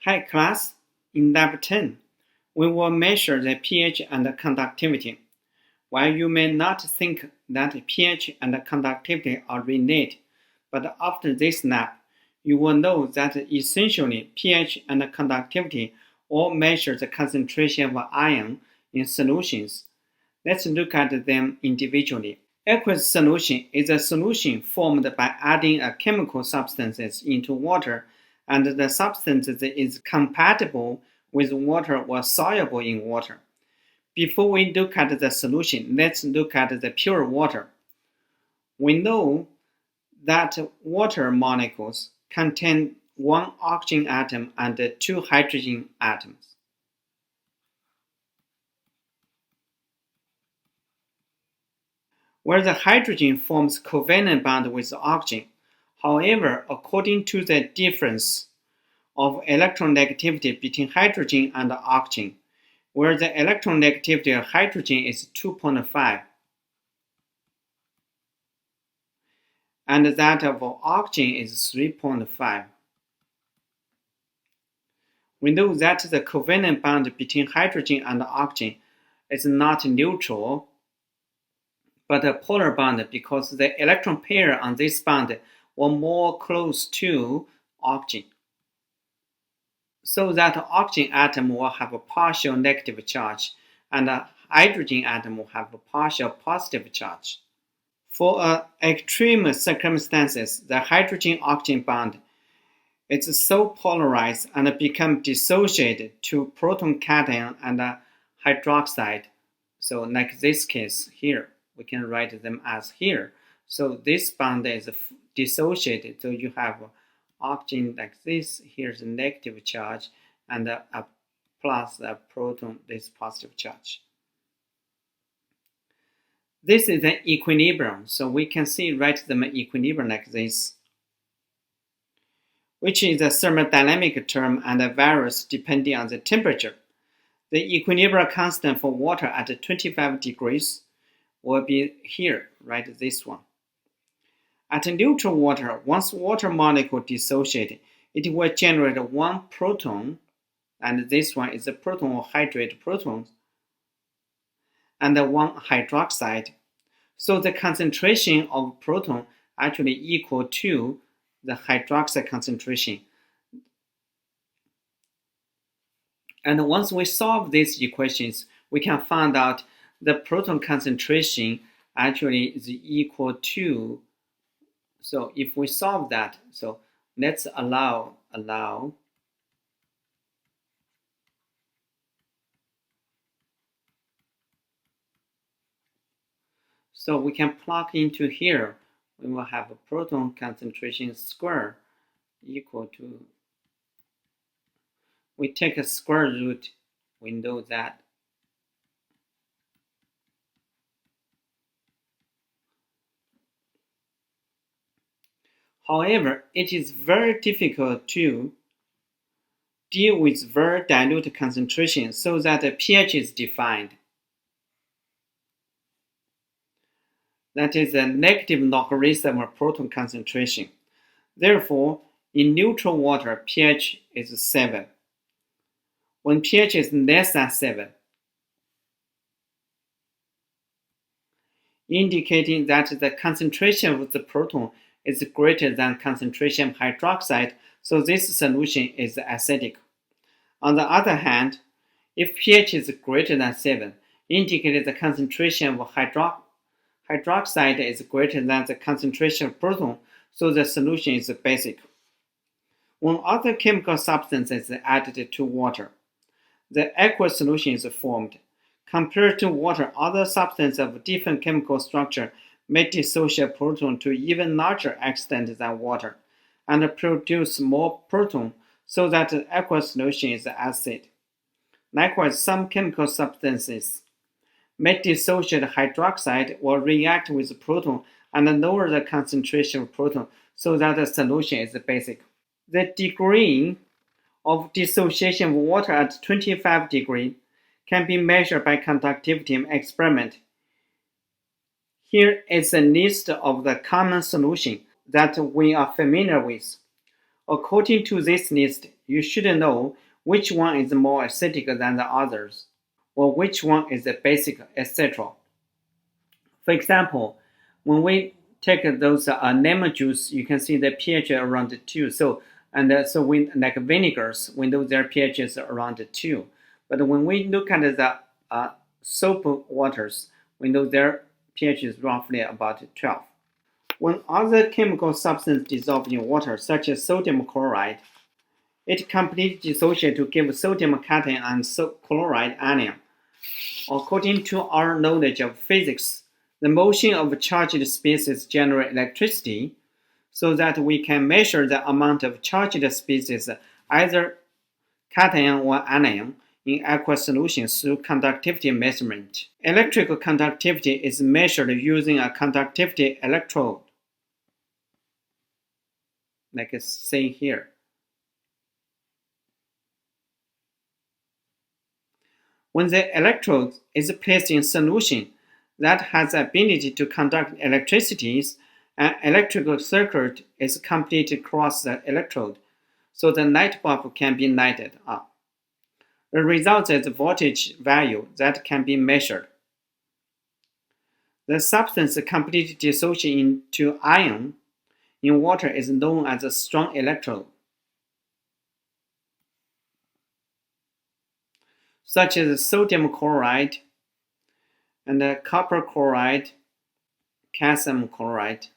Hi class, in Lab 10, we will measure the pH and conductivity. While you may not think that pH and conductivity are related, but after this lab, you will know that essentially pH and conductivity all measure the concentration of ion in solutions. Let's look at them individually. Aqueous solution is a solution formed by adding a chemical substance into water, and the substance is compatible with water or soluble in water. Before we look at the solution, let's look at the pure water. We know that water molecules contain one oxygen atom and two hydrogen atoms. Where the hydrogen forms covalent bond with oxygen. However, according to the difference of electronegativity between hydrogen and oxygen, where the electronegativity of hydrogen is 2.5 and that of oxygen is 3.5. We know that the covalent bond between hydrogen and oxygen is not neutral, but a polar bond because the electron pair on this bond were more close to oxygen. So that oxygen atom will have a partial negative charge and a hydrogen atom will have a partial positive charge. For extreme circumstances, the hydrogen-oxygen bond is so polarized and becomes dissociated to proton cation and hydroxide. So like this case here, we can write them as here. So this bond is dissociated, so you have oxygen like this, here's a negative charge, and plus the proton, this positive charge. This is an equilibrium, so we can write them equilibrium like this, which is a thermodynamic term and varies depending on the temperature. The equilibrium constant for water at 25 degrees will be here, right? This one. At neutral water, once water molecule dissociates, it will generate one proton, and this one is a proton or hydrate proton, and one hydroxide. So the concentration of proton actually equal to the hydroxide concentration. And once we solve these equations, we can find out the proton concentration actually is equal to, so if we solve that, so let's allow so we can plug into here, we will have a proton concentration square equal to, we take a square root, we know that however, it is very difficult to deal with very dilute concentration so that the pH is defined. That is a negative logarithm of proton concentration. Therefore, in neutral water, pH is 7. When pH is less than 7, indicating that the concentration of the proton is greater than concentration of hydroxide, so this solution is acidic. On the other hand, if pH is greater than 7, indicating the concentration of hydroxide is greater than the concentration of proton, so the solution is basic. When other chemical substances are added to water, the aqueous solution is formed. Compared to water, other substances of different chemical structure may dissociate proton to even larger extent than water and produce more proton, so that the aqueous solution is acid. Likewise, some chemical substances may dissociate hydroxide or react with proton and lower the concentration of proton, so that the solution is basic. The degree of dissociation of water at 25 degrees can be measured by conductivity experiment. Here is a list of the common solutions that we are familiar with. According to this list, you should know which one is more acidic than the others, or which one is basic, etc. For example, when we take those lemon juice, you can see the pH around 2. So when like vinegars, we know their pH is around 2. But when we look at the soap waters, we know their pH is roughly about 12. When other chemical substances dissolve in water, such as sodium chloride, it completely dissociates to give sodium cation and chloride anion. According to our knowledge of physics, the motion of charged species generates electricity, so that we can measure the amount of charged species, either cation or anion, in aqueous solutions through conductivity measurement. Electrical conductivity is measured using a conductivity electrode, like say here. When the electrode is placed in solution that has the ability to conduct electricity, an electrical circuit is completed across the electrode, so the light bulb can be lighted up. The result is a voltage value that can be measured. The substance completely dissociates into ion in water is known as a strong electrode, such as sodium chloride and copper chloride, calcium chloride.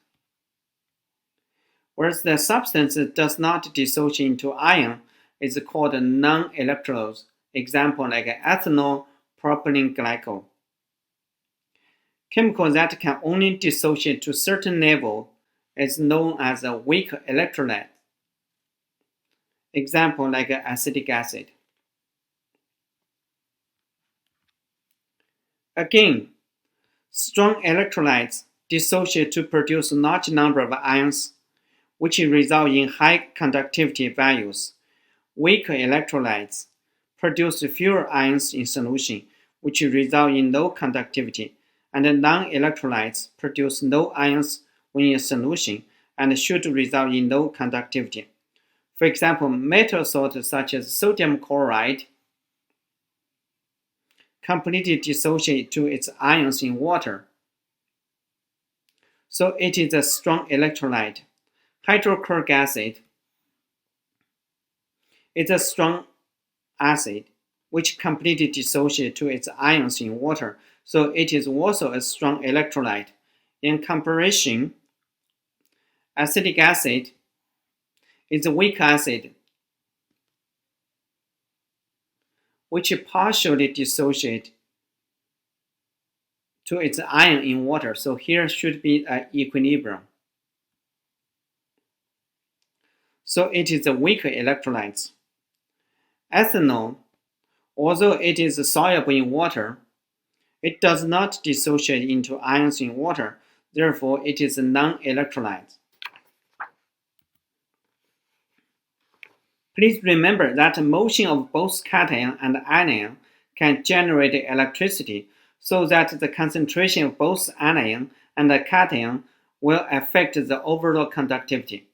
Whereas the substance does not dissociate into ion is called non-electrodes. Example like ethanol, propylene glycol. Chemical that can only dissociate to a certain level is known as a weak electrolyte. Example like acetic acid. Again, strong electrolytes dissociate to produce a large number of ions, which result in high conductivity values. Weak electrolytes produce fewer ions in solution, which result in low conductivity, and non-electrolytes produce no ions when in solution and should result in low conductivity. For example, metal salts such as sodium chloride completely dissociate to its ions in water, so it is a strong electrolyte. Hydrochloric acid is a strong acid which completely dissociates to its ions in water, so it is also a strong electrolyte. In comparison, acetic acid is a weak acid which partially dissociates to its ion in water, so here should be an equilibrium. So it is a weaker electrolyte. Ethanol, although it is soluble in water, it does not dissociate into ions in water, therefore it is a non-electrolyte. Please remember that motion of both cation and anion can generate electricity, so that the concentration of both anion and cation will affect the overall conductivity.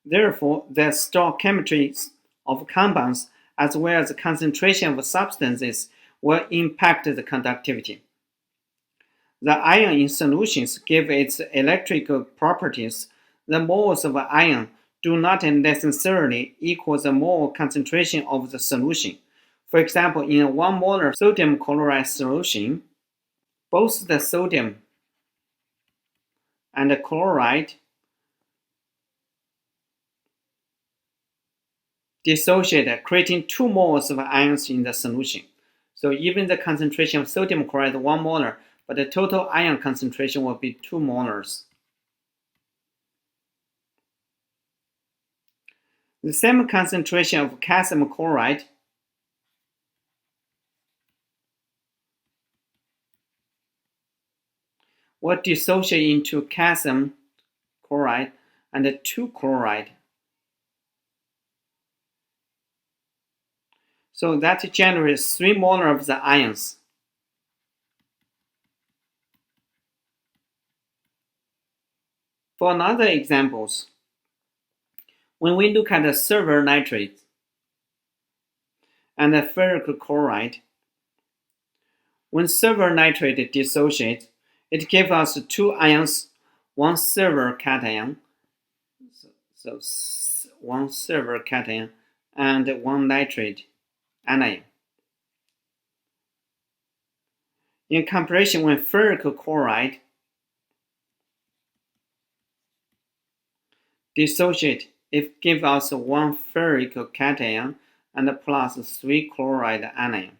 Therefore, the stoichiometry of compounds as well as the concentration of substances will impact the conductivity. The ion in solutions give its electrical properties. The moles of ion do not necessarily equal the mole concentration of the solution. For example, in a 1 molar sodium chloride solution, both the sodium and the chloride dissociate, creating 2 moles of ions in the solution. So even the concentration of sodium chloride is 1 molar, but the total ion concentration will be 2 molars. The same concentration of calcium chloride will dissociate into calcium chloride and 2 chloride. So that generates 3 molar of the ions. For another examples, when we look at the silver nitrate and the ferric chloride, when silver nitrate dissociates, it gives us two ions, one silver cation, so one silver cation and one nitrate anion. In comparison with ferric chloride, dissociate, it gives us one ferric cation and plus 3 chloride anion.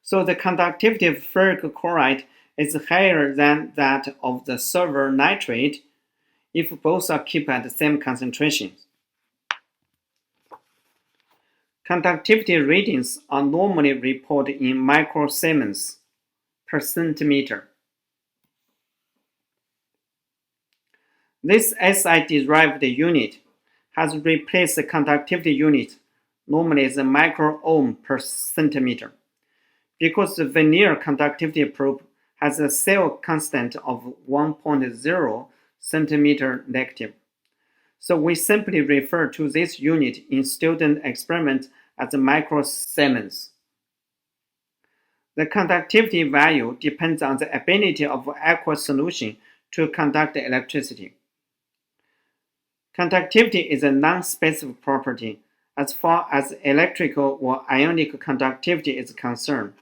So the conductivity of ferric chloride is higher than that of the silver nitrate if both are kept at the same concentration. Conductivity readings are normally reported in microsiemens per centimeter. This SI-derived unit has replaced the conductivity unit, normally the micro-ohm per centimeter, because the vernier conductivity probe has a cell constant of 1.0 centimeter negative. So we simply refer to this unit in student experiments as microsiemens. The conductivity value depends on the ability of aqueous solution to conduct electricity. Conductivity is a non-specific property as far as electrical or ionic conductivity is concerned.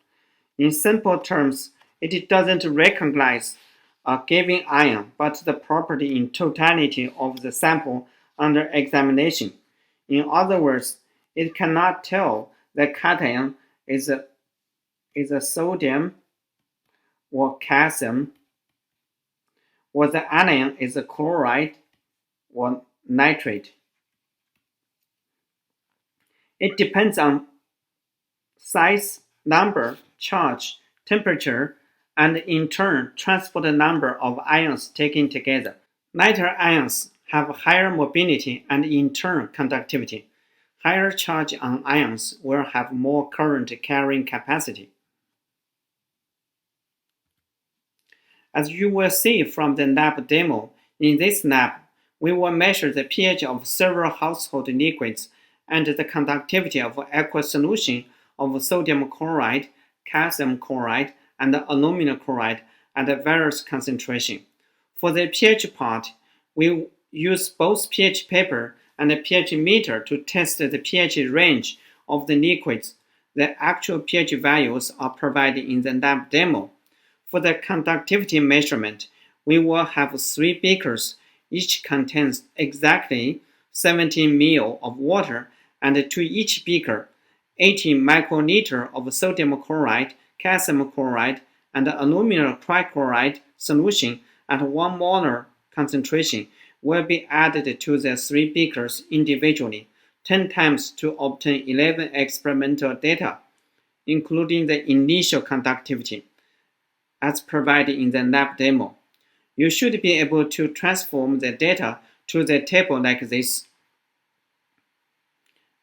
In simple terms, it doesn't recognize a given ion, but the property in totality of the sample under examination. In other words, it cannot tell the cation is a sodium or calcium, or the anion is a chloride or nitrate. It depends on size, number, charge, temperature, and in turn transport number of ions taken together. Lighter ions have higher mobility and in turn conductivity. Higher charge on ions will have more current carrying capacity. As you will see from the lab demo, in this lab, we will measure the pH of several household liquids and the conductivity of aqueous solution of sodium chloride, calcium chloride, and aluminum chloride at various concentrations. For the pH part, we use both pH paper and a pH meter to test the pH range of the liquids. The actual pH values are provided in the lab demo. For the conductivity measurement, we will have 3 beakers. Each contains exactly 17 ml of water, and to each beaker, 80 microliter of sodium chloride, calcium chloride, and aluminum trichloride solution at 1 molar concentration will be added to the 3 beakers individually 10 times to obtain 11 experimental data, including the initial conductivity, as provided in the lab demo. You should be able to transform the data to the table like this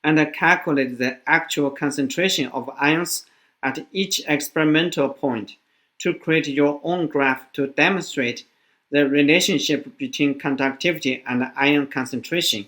and calculate the actual concentration of ions at each experimental point to create your own graph to demonstrate the relationship between conductivity and ion concentration.